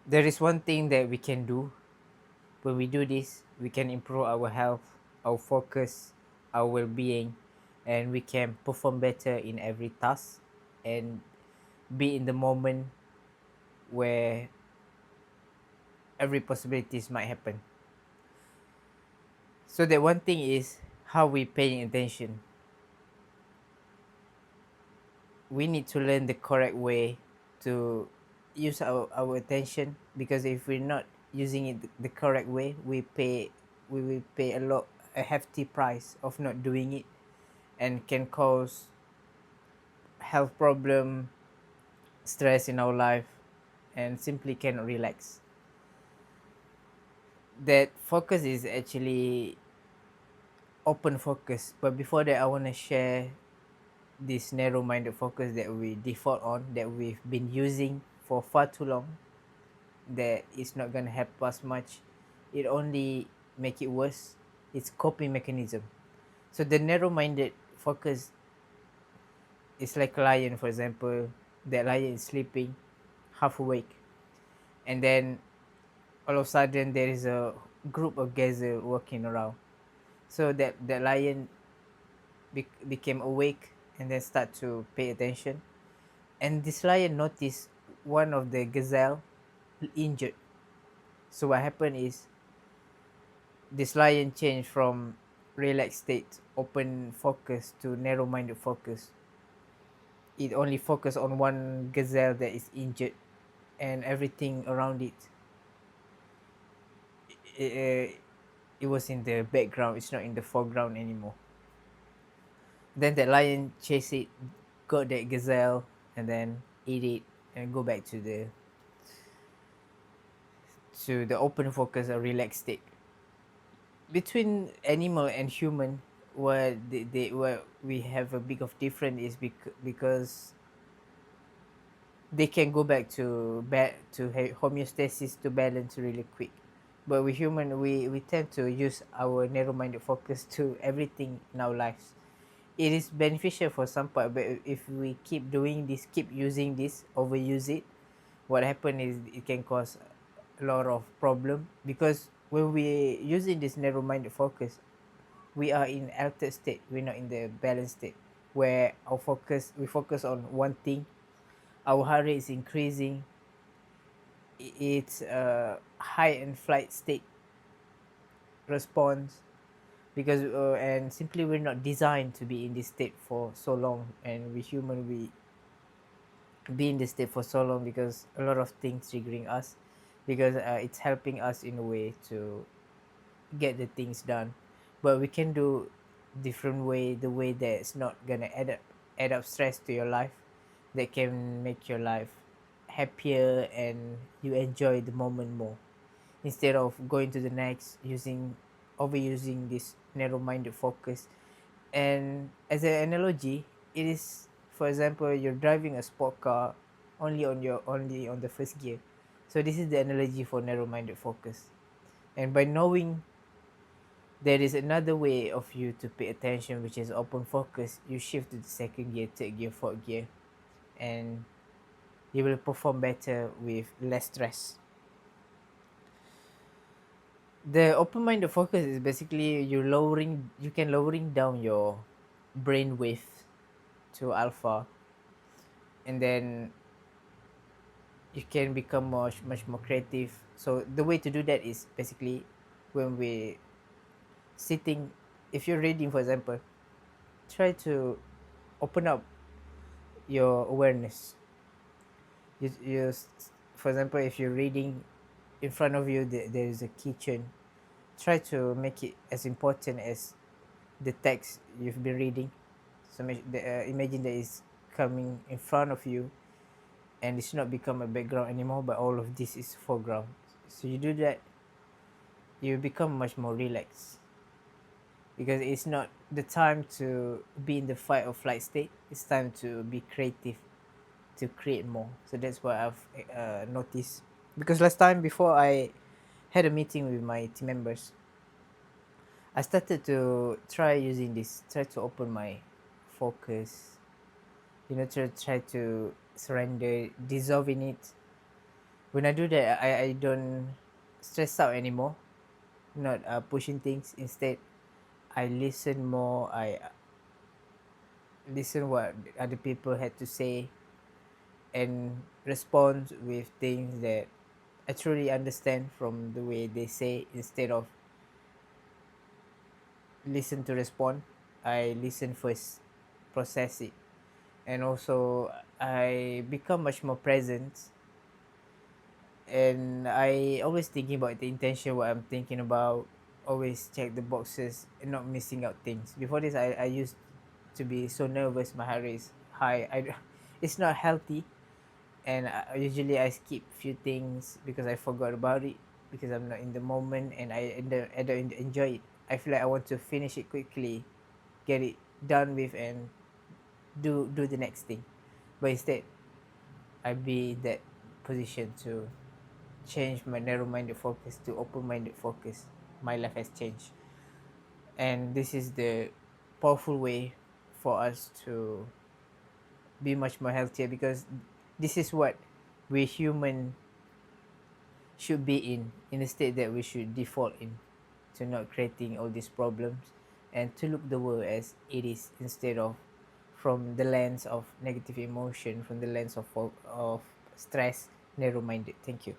There is one thing that we can do. When we do this, we can improve our health, our focus, our well-being, and we can perform better in every task and be in the moment where every possibilities might happen. So that one thing is how we paying attention. We need to learn the correct way to use our attention, because if we're not using it the correct way, we will pay a hefty price of not doing it, and can cause health problem, stress in our life, and simply cannot relax. That focus is actually open focus, but before that I want to share this narrow-minded focus that we default on, that we've been using for far too long, that is not going to help us much. It only make it worse. It's coping mechanism. So the narrow-minded focus is like a lion, for example. That lion is sleeping, half awake, and then all of a sudden there is a group of gazelle walking around. So that lion became awake and then start to pay attention. And this lion noticed one of the gazelle injured. So what happened is this lion changed from relaxed state, open focus, to narrow-minded focus. It only focused on one gazelle that is injured, and everything around it, it, it was in the background. It's not in the foreground anymore. Then the lion chased it, got that gazelle, and then eat it, and go back to the open focus or relaxed state. Between animal and human, what we have a big of difference is because they can go back to homeostasis, to balance really quick. But we human, we tend to use our narrow-minded focus to everything in our lives. It is beneficial for some part, but if we keep doing this, keep using this, overuse it, what happen is it can cause a lot of problem. Because when we using this narrow-minded focus, we are in altered state, we're not in the balanced state, where we focus on one thing, our heart rate is increasing, it's a high and flight state response. Because and simply we're not designed to be in this state for so long, and we human, we be in this state for so long because a lot of things triggering us, because it's helping us in a way to get the things done. But we can do different way, the way that's not gonna add up stress to your life, that can make your life happier and you enjoy the moment more, instead of going to the next, overusing this narrow-minded focus. And as an analogy, it is, for example, you're driving a sport car only on the first gear. So this is the analogy for narrow-minded focus. And by knowing there is another way of you to pay attention, which is open focus, you shift to the second gear, third gear, fourth gear, and you will perform better with less stress. The open minded focus is basically you can lowering down your brain wave to alpha, and then you can become much more creative. So the way to do that is basically when we sitting, if you're reading, for example, try to open up your awareness. For example, if you're reading, in front of you there is a kitchen, try to make it as important as the text you've been reading. So imagine that is coming in front of you, and it's not become a background anymore, but all of this is foreground. So you do that, you become much more relaxed, because it's not the time to be in the fight or flight state. It's time to be creative, to create more. So that's what I've noticed. Because last time, before I had a meeting with my team members, I started to try to open my focus, to try to surrender, dissolve in it. when I do that, I don't stress out anymore, not pushing things. Instead, I listen more. I listen what other people had to say and respond with things that I truly understand from the way they say, instead of listen to respond. I listen first, process it, and also I become much more present, and I always thinking about the intention, what I'm thinking about, always check the boxes and not missing out things. Before this, I used to be so nervous, my heart rate is high. It's not healthy, and usually I skip few things because I forgot about it, because I'm not in the moment, and I don't enjoy it. I feel like I want to finish it quickly, get it done with, and do the next thing. But instead, I be in that position to change my narrow-minded focus to open-minded focus. My life has changed, and this is the powerful way for us to be much more healthier, because this is what we human should be in a state that we should default in, to not creating all these problems, and to look the world as it is, instead of from the lens of negative emotion, from the lens of stress, narrow-minded. Thank you.